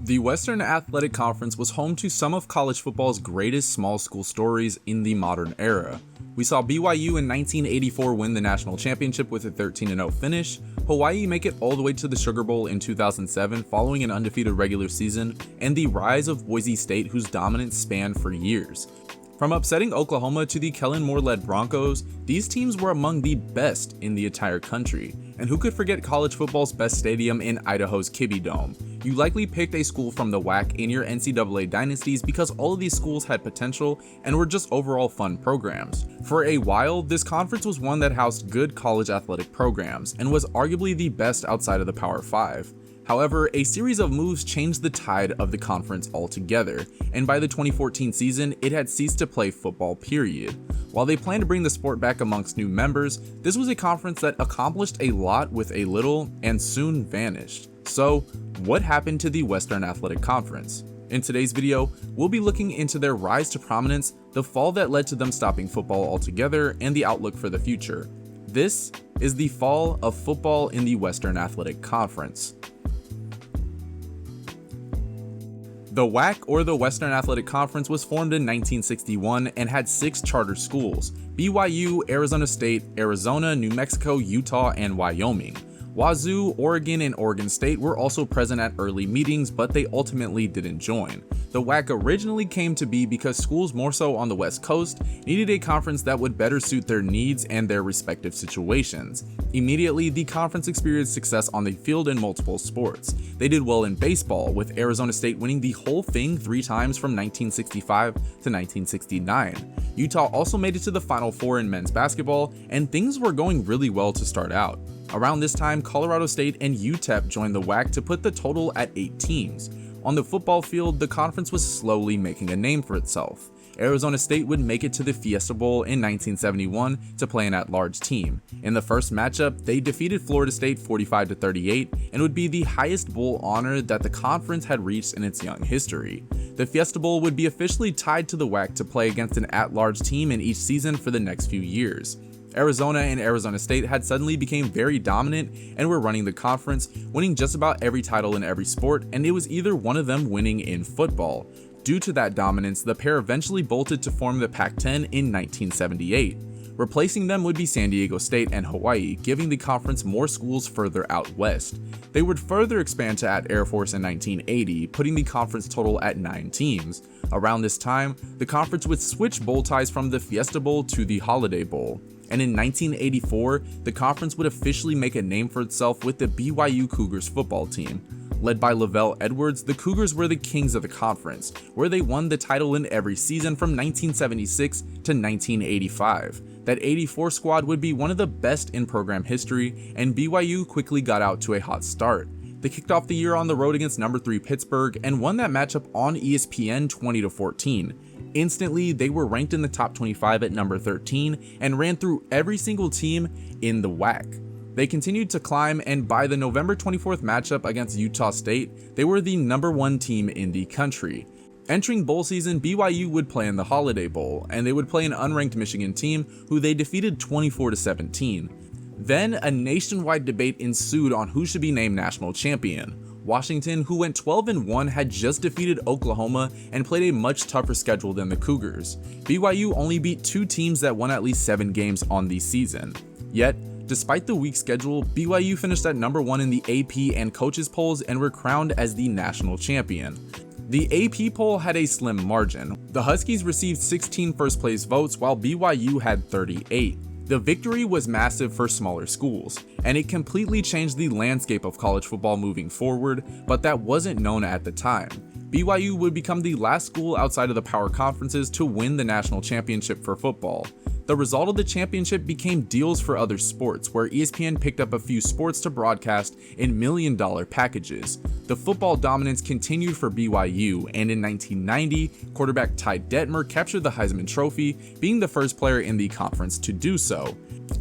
The Western Athletic Conference was home to some of college football's greatest small school stories in the modern era. We saw BYU in 1984 win the national championship with a 13-0 finish, Hawai'i make it all the way to the Sugar Bowl in 2007 following an undefeated regular season, and the rise of Boise State, whose dominance spanned for years. From upsetting Oklahoma to the Kellen Moore-led Broncos, these teams were among the best in the entire country. And who could forget college football's best stadium in Idaho's Kibbie Dome? You likely picked a school from the WAC in your NCAA Dynasties because all of these schools had potential and were just overall fun programs. For a while, this conference was one that housed good college athletic programs and was arguably the best outside of the Power 5. However, a series of moves changed the tide of the conference altogether, and by the 2014 season, it had ceased to play football, period. While they planned to bring the sport back amongst new members, this was a conference that accomplished a lot with a little and soon vanished. So, what happened to the Western Athletic Conference? In today's video, we'll be looking into their rise to prominence, the fall that led to them stopping football altogether, and the outlook for the future. This is the fall of football in the Western Athletic Conference. The WAC, or the Western Athletic Conference, was formed in 1961 and had 6 charter schools: BYU, Arizona State, Arizona, New Mexico, Utah, and Wyoming. Wazoo, Oregon, and Oregon State were also present at early meetings, but they ultimately didn't join. The WAC originally came to be because schools more so on the West Coast needed a conference that would better suit their needs and their respective situations. Immediately, the conference experienced success on the field in multiple sports. They did well in baseball, with Arizona State winning the whole thing 3 times from 1965 to 1969. Utah also made it to the Final Four in men's basketball, and things were going really well to start out. Around this time, Colorado State and UTEP joined the WAC to put the total at 8 teams. On the football field, the conference was slowly making a name for itself. Arizona State would make it to the Fiesta Bowl in 1971 to play an at-large team. In the first matchup, they defeated Florida State 45-38 and would be the highest bowl honor that the conference had reached in its young history. The Fiesta Bowl would be officially tied to the WAC to play against an at-large team in each season for the next few years. Arizona and Arizona State had suddenly become very dominant and were running the conference, winning just about every title in every sport, and it was either one of them winning in football. Due to that dominance, the pair eventually bolted to form the Pac-10 in 1978. Replacing them would be San Diego State and Hawai'i, giving the conference more schools further out west. They would further expand to at Air Force in 1980, putting the conference total at 9 teams. Around this time, the conference would switch bowl ties from the Fiesta Bowl to the Holiday Bowl. And in 1984, the conference would officially make a name for itself with the BYU Cougars football team. Led by Lavelle Edwards, the Cougars were the kings of the conference, where they won the title in every season from 1976 to 1985. That 84 squad would be one of the best in program history, and BYU quickly got out to a hot start. They kicked off the year on the road against number 3 Pittsburgh and won that matchup on ESPN 20-14. Instantly, they were ranked in the top 25 at number 13 and ran through every single team in the WAC. They continued to climb, and by the November 24th matchup against Utah State, they were the number 1 team in the country. Entering bowl season, BYU would play in the Holiday Bowl, and they would play an unranked Michigan team who they defeated 24-17. Then, a nationwide debate ensued on who should be named national champion. Washington, who went 12-1, had just defeated Oklahoma and played a much tougher schedule than the Cougars. BYU only beat 2 teams that won at least 7 games on the season. Yet, despite the weak schedule, BYU finished at number 1 in the AP and coaches polls and were crowned as the national champion. The AP poll had a slim margin. The Huskies received 16 first place votes while BYU had 38. The victory was massive for smaller schools, and it completely changed the landscape of college football moving forward, but that wasn't known at the time. BYU would become the last school outside of the power conferences to win the national championship for football. The result of the championship became deals for other sports, where ESPN picked up a few sports to broadcast in million-dollar packages. The football dominance continued for BYU, and in 1990, quarterback Ty Detmer captured the Heisman Trophy, being the first player in the conference to do so.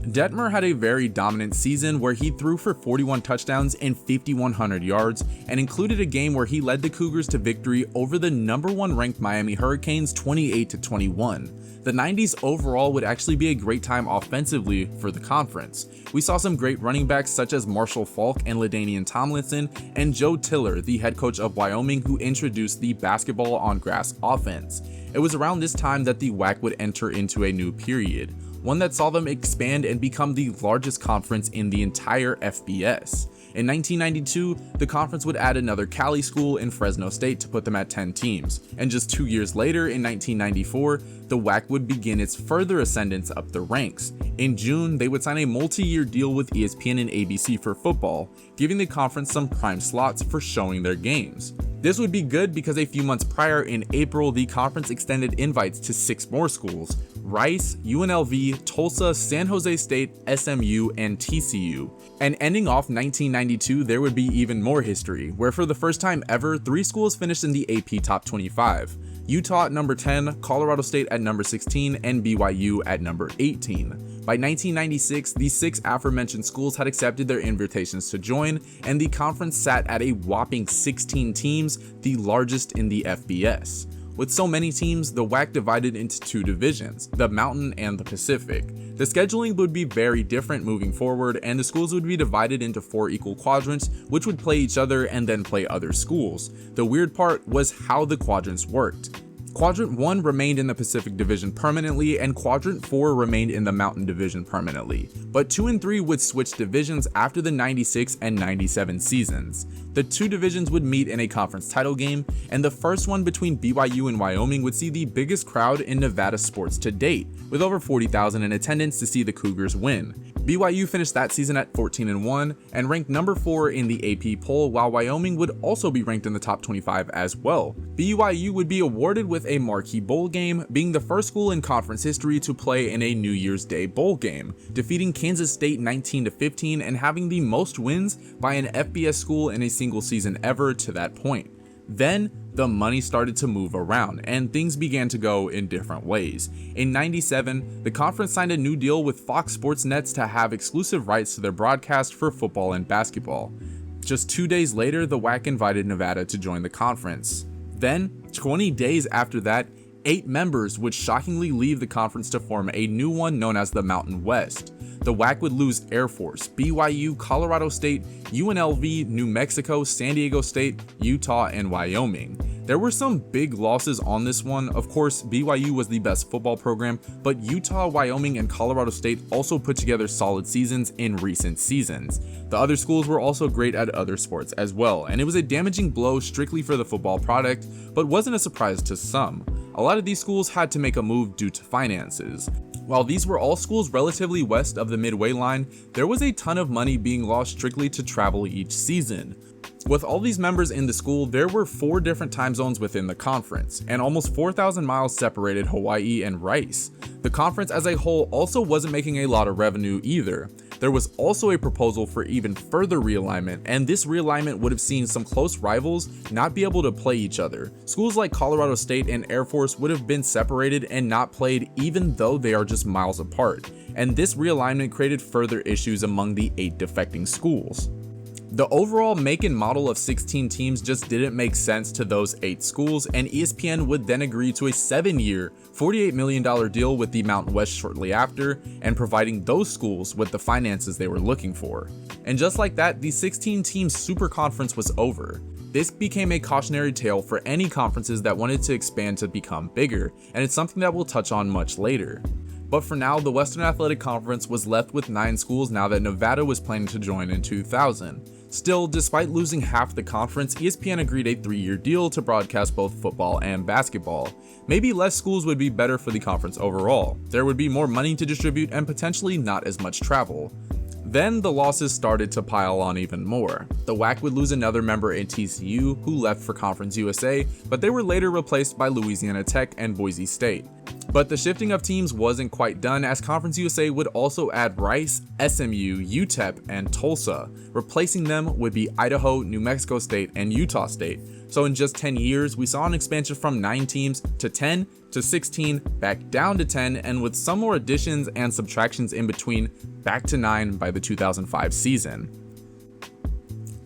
Detmer had a very dominant season where he threw for 41 touchdowns and 5,100 yards, and included a game where he led the Cougars to victory over the number 1 ranked Miami Hurricanes 28-21. The 90s overall would actually be a great time offensively for the conference. We saw some great running backs such as Marshall Faulk and LaDainian Tomlinson, and Joe Tiller, the head coach of Wyoming, who introduced the basketball on grass offense. It was around this time that the WAC would enter into a new period, one that saw them expand and become the largest conference in the entire FBS. In 1992, the conference would add another Cali school in Fresno State to put them at 10 teams, and just 2 years later, in 1994, the WAC would begin its further ascendance up the ranks. In June, they would sign a multi-year deal with ESPN and ABC for football, giving the conference some prime slots for showing their games. This would be good because a few months prior, in April, the conference extended invites to 6 more schools: Rice, UNLV, Tulsa, San Jose State, SMU, and TCU. And ending off 1992, there would be even more history, where for the first time ever, 3 schools finished in the AP Top 25. Utah at number 10, Colorado State at number 16, and BYU at number 18. By 1996, the 6 aforementioned schools had accepted their invitations to join, and the conference sat at a whopping 16 teams, the largest in the FBS. With so many teams, the WAC divided into 2 divisions, the Mountain and the Pacific. The scheduling would be very different moving forward, and the schools would be divided into 4 equal quadrants, which would play each other and then play other schools. The weird part was how the quadrants worked. Quadrant 1 remained in the Pacific Division permanently, and Quadrant 4 remained in the Mountain Division permanently, but 2 and 3 would switch divisions after the 96 and 97 seasons. The 2 divisions would meet in a conference title game, and the first one between BYU and Wyoming would see the biggest crowd in Nevada sports to date, with over 40,000 in attendance to see the Cougars win. BYU finished that season at 14-1 and ranked number 4 in the AP poll, while Wyoming would also be ranked in the top 25 as well. BYU would be awarded with a marquee bowl game, being the first school in conference history to play in a New Year's Day bowl game, defeating Kansas State 19-15 and having the most wins by an FBS school in a single season ever to that point. Then, the money started to move around, and things began to go in different ways. In 97, the conference signed a new deal with Fox Sports Nets to have exclusive rights to their broadcast for football and basketball. Just 2 days later, the WAC invited Nevada to join the conference. Then, 20 days after that, 8 members would shockingly leave the conference to form a new one known as the Mountain West. The WAC would lose Air Force, BYU, Colorado State, UNLV, New Mexico, San Diego State, Utah, and Wyoming. There were some big losses on this one. Of course, BYU was the best football program, but Utah, Wyoming, and Colorado State also put together solid seasons in recent seasons. The other schools were also great at other sports as well, and it was a damaging blow strictly for the football product, but wasn't a surprise to some. A lot of these schools had to make a move due to finances. While these were all schools relatively west of the midway line, there was a ton of money being lost strictly to travel each season. With all these members in the school, there were 4 different time zones within the conference, and almost 4,000 miles separated Hawai'i and Rice. The conference as a whole also wasn't making a lot of revenue either. There was also a proposal for even further realignment, and this realignment would have seen some close rivals not be able to play each other. Schools like Colorado State and Air Force would have been separated and not played even though they are just miles apart, and this realignment created further issues among the 8 defecting schools. The overall make and model of 16 teams just didn't make sense to those 8 schools, and ESPN would then agree to a 7-year, $48 million deal with the Mountain West shortly after, and providing those schools with the finances they were looking for. And just like that, the 16-team super conference was over. This became a cautionary tale for any conferences that wanted to expand to become bigger, and it's something that we'll touch on much later. But for now, the Western Athletic Conference was left with 9 schools now that Nevada was planning to join in 2000. Still, despite losing half the conference, ESPN agreed a 3-year deal to broadcast both football and basketball. Maybe less schools would be better for the conference overall. There would be more money to distribute and potentially not as much travel. Then the losses started to pile on even more. The WAC would lose another member in TCU who left for Conference USA, but they were later replaced by Louisiana Tech and Boise State. But the shifting of teams wasn't quite done, as Conference USA would also add Rice, SMU, UTEP, and Tulsa. Replacing them would be Idaho, New Mexico State, and Utah State. So in just 10 years, we saw an expansion from 9 teams to 10 to 16, back down to 10, and with some more additions and subtractions in between, back to 9 by the 2005 season.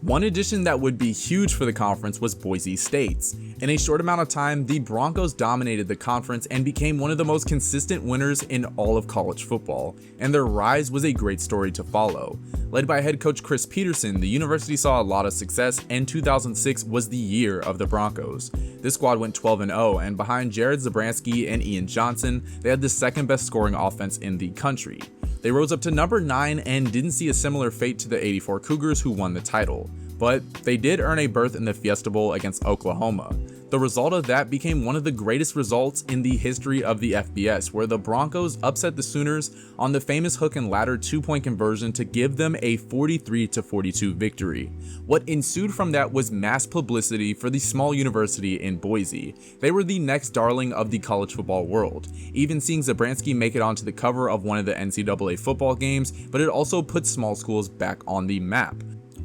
One addition that would be huge for the conference was Boise State's. In a short amount of time, the Broncos dominated the conference and became one of the most consistent winners in all of college football, and their rise was a great story to follow. Led by head coach Chris Peterson, the university saw a lot of success, and 2006 was the year of the Broncos. This squad went 12-0, and behind Jared Zabransky and Ian Johnson, they had the second best scoring offense in the country. They rose up to number 9 and didn't see a similar fate to the '84 Cougars, who won the title. But they did earn a berth in the Fiesta Bowl against Oklahoma. The result of that became one of the greatest results in the history of the FBS, where the Broncos upset the Sooners on the famous hook and ladder 2-point conversion to give them a 43-42 victory. What ensued from that was mass publicity for the small university in Boise. They were the next darling of the college football world, even seeing Zabransky make it onto the cover of one of the NCAA football games, but it also put small schools back on the map.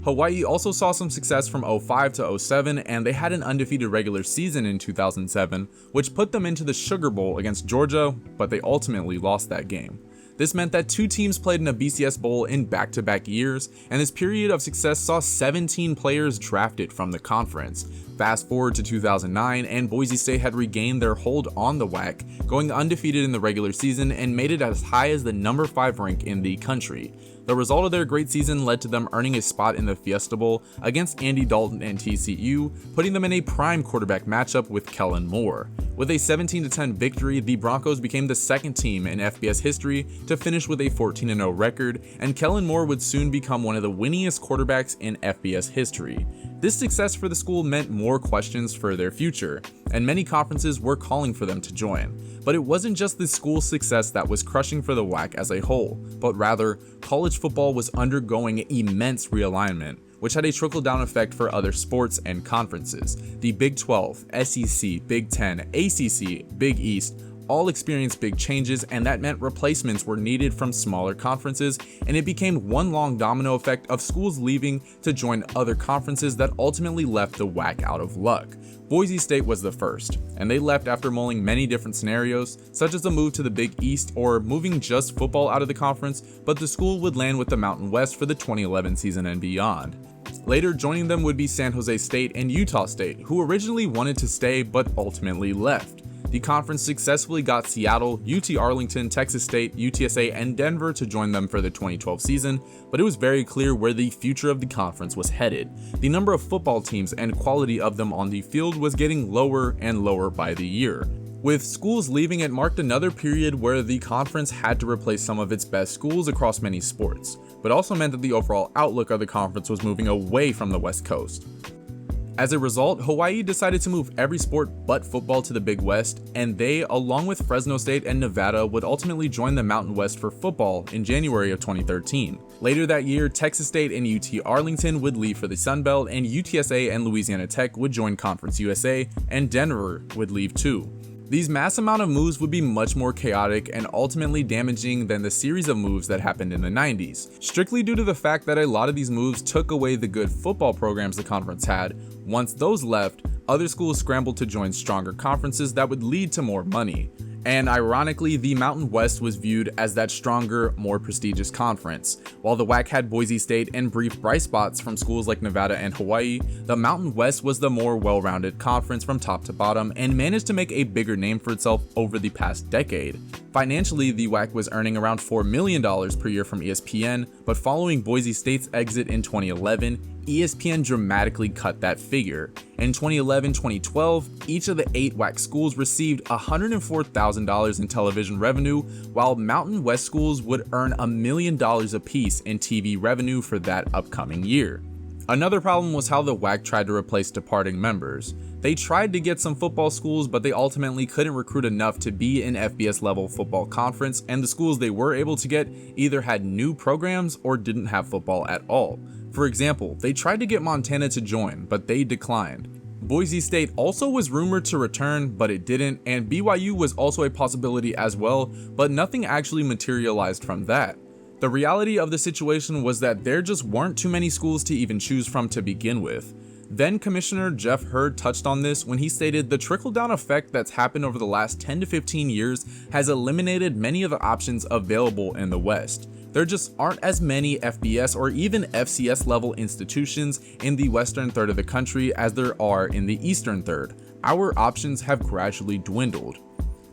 Hawai'i also saw some success from 05 to 07, and they had an undefeated regular season in 2007, which put them into the Sugar Bowl against Georgia, but they ultimately lost that game. This meant that 2 teams played in a BCS Bowl in back-to-back years, and this period of success saw 17 players drafted from the conference. Fast forward to 2009, and Boise State had regained their hold on the WAC, going undefeated in the regular season and made it as high as the number 5 rank in the country. The result of their great season led to them earning a spot in the Fiesta Bowl against Andy Dalton and TCU, putting them in a prime quarterback matchup with Kellen Moore. With a 17-10 victory, the Broncos became the second team in FBS history to finish with a 14-0 record, and Kellen Moore would soon become one of the winningest quarterbacks in FBS history. This success for the school meant more questions for their future, and many conferences were calling for them to join. But it wasn't just the school's success that was crushing for the WAC as a whole, but rather, college football was undergoing immense realignment, which had a trickle-down effect for other sports and conferences. The Big 12, SEC, Big 10, ACC, Big East all experienced big changes, and that meant replacements were needed from smaller conferences, and it became one long domino effect of schools leaving to join other conferences that ultimately left the WAC out of luck. Boise State was the first, and they left after mulling many different scenarios, such as a move to the Big East or moving just football out of the conference, but the school would land with the Mountain West for the 2011 season and beyond. Later joining them would be San Jose State and Utah State, who originally wanted to stay but ultimately left. The conference successfully got Seattle, UT Arlington, Texas State, UTSA, and Denver to join them for the 2012 season, but it was very clear where the future of the conference was headed. The number of football teams and quality of them on the field was getting lower and lower by the year. With schools leaving, it marked another period where the conference had to replace some of its best schools across many sports, but also meant that the overall outlook of the conference was moving away from the West Coast. As a result, Hawai'i decided to move every sport but football to the Big West, and they, along with Fresno State and Nevada, would ultimately join the Mountain West for football in January of 2013. Later that year, Texas State and UT Arlington would leave for the Sun Belt, and UTSA and Louisiana Tech would join Conference USA, and Denver would leave too. These mass amount of moves would be much more chaotic and ultimately damaging than the series of moves that happened in the 90s, strictly due to the fact that a lot of these moves took away the good football programs the conference had. Once those left, other schools scrambled to join stronger conferences that would lead to more money. And ironically, the Mountain West was viewed as that stronger, more prestigious conference. While the WAC had Boise State and brief bright spots from schools like Nevada and Hawai'i, the Mountain West was the more well-rounded conference from top to bottom and managed to make a bigger name for itself over the past decade. Financially, the WAC was earning around $4 million per year from ESPN, but following Boise State's exit in 2011, ESPN dramatically cut that figure. In 2011-2012, each of the 8 WAC schools received $104,000 in television revenue, while Mountain West schools would earn $1 million apiece in TV revenue for that upcoming year. Another problem was how the WAC tried to replace departing members. They tried to get some football schools, but they ultimately couldn't recruit enough to be an FBS level football conference, and the schools they were able to get either had new programs or didn't have football at all. For example, they tried to get Montana to join, but they declined. Boise State also was rumored to return, but it didn't, and BYU was also a possibility as well, but nothing actually materialized from that. The reality of the situation was that there just weren't too many schools to even choose from to begin with. Then Commissioner Jeff Hurd touched on this when he stated the trickle-down effect that's happened over the last 10 to 15 years has eliminated many of the options available in the West. There just aren't as many FBS or even FCS level institutions in the western third of the country as there are in the eastern third. Our options have gradually dwindled.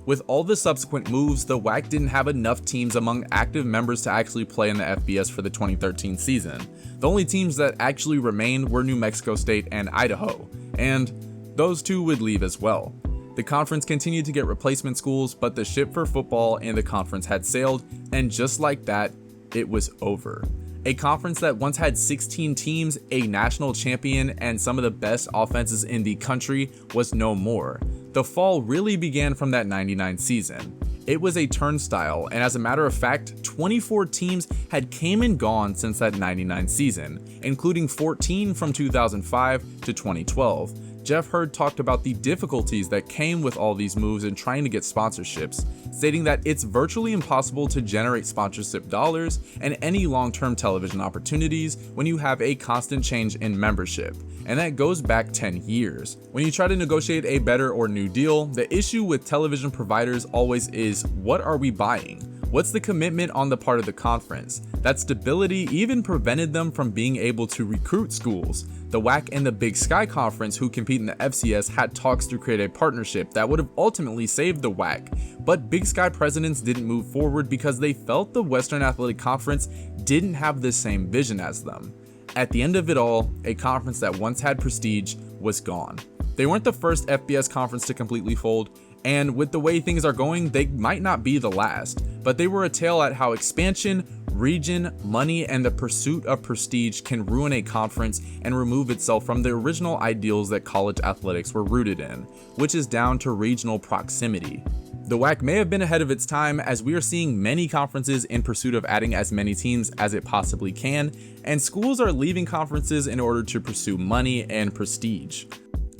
With all the subsequent moves, the WAC didn't have enough teams among active members to actually play in the FBS for the 2013 season. The only teams that actually remained were New Mexico State and Idaho, and those two would leave as well. The conference continued to get replacement schools, but the ship for football and the conference had sailed, and just like that, it was over. A conference that once had 16 teams, a national champion, and some of the best offenses in the country was no more. The fall really began from that 99 season. It was a turnstile, and as a matter of fact, 24 teams had came and gone since that 99 season, including 14 from 2005 to 2012. Jeff Hurd talked about the difficulties that came with all these moves and trying to get sponsorships, stating that it's virtually impossible to generate sponsorship dollars and any long-term television opportunities when you have a constant change in membership. And that goes back 10 years. When you try to negotiate a better or new deal, the issue with television providers always is, what are we buying? What's the commitment on the part of the conference? That stability even prevented them from being able to recruit schools. The WAC and the Big Sky Conference, who compete in the FCS, had talks to create a partnership that would have ultimately saved the WAC, but Big Sky presidents didn't move forward because they felt the Western Athletic Conference didn't have the same vision as them. At the end of it all, a conference that once had prestige was gone. They weren't the first FBS conference to completely fold, and with the way things are going, they might not be the last, but they were a tale at how expansion, region, money, and the pursuit of prestige can ruin a conference and remove itself from the original ideals that college athletics were rooted in, which is down to regional proximity. The WAC may have been ahead of its time, as we are seeing many conferences in pursuit of adding as many teams as it possibly can, and schools are leaving conferences in order to pursue money and prestige.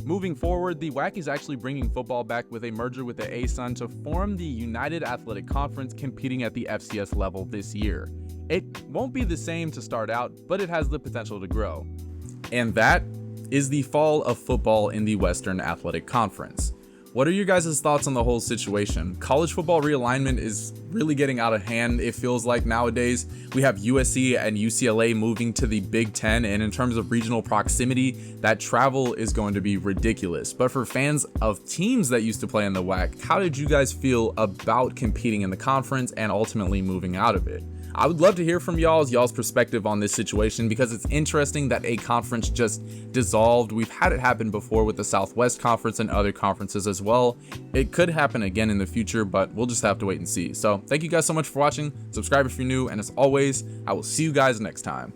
Moving forward, the WAC is actually bringing football back with a merger with the ASUN to form the United Athletic Conference, competing at the FCS level this year. It won't be the same to start out, but it has the potential to grow. And that is the fall of football in the Western Athletic Conference. What are your guys' thoughts on the whole situation? College football realignment is really getting out of hand, it feels like nowadays. We have USC and UCLA moving to the Big Ten, and in terms of regional proximity, that travel is going to be ridiculous. But for fans of teams that used to play in the WAC, how did you guys feel about competing in the conference and ultimately moving out of it? I would love to hear from y'all's perspective on this situation, because it's interesting that a conference just dissolved. We've had it happen before with the Southwest Conference and other conferences as well. It could happen again in the future, but we'll just have to wait and see. So thank you guys so much for watching. Subscribe if you're new, and as always, I will see you guys next time.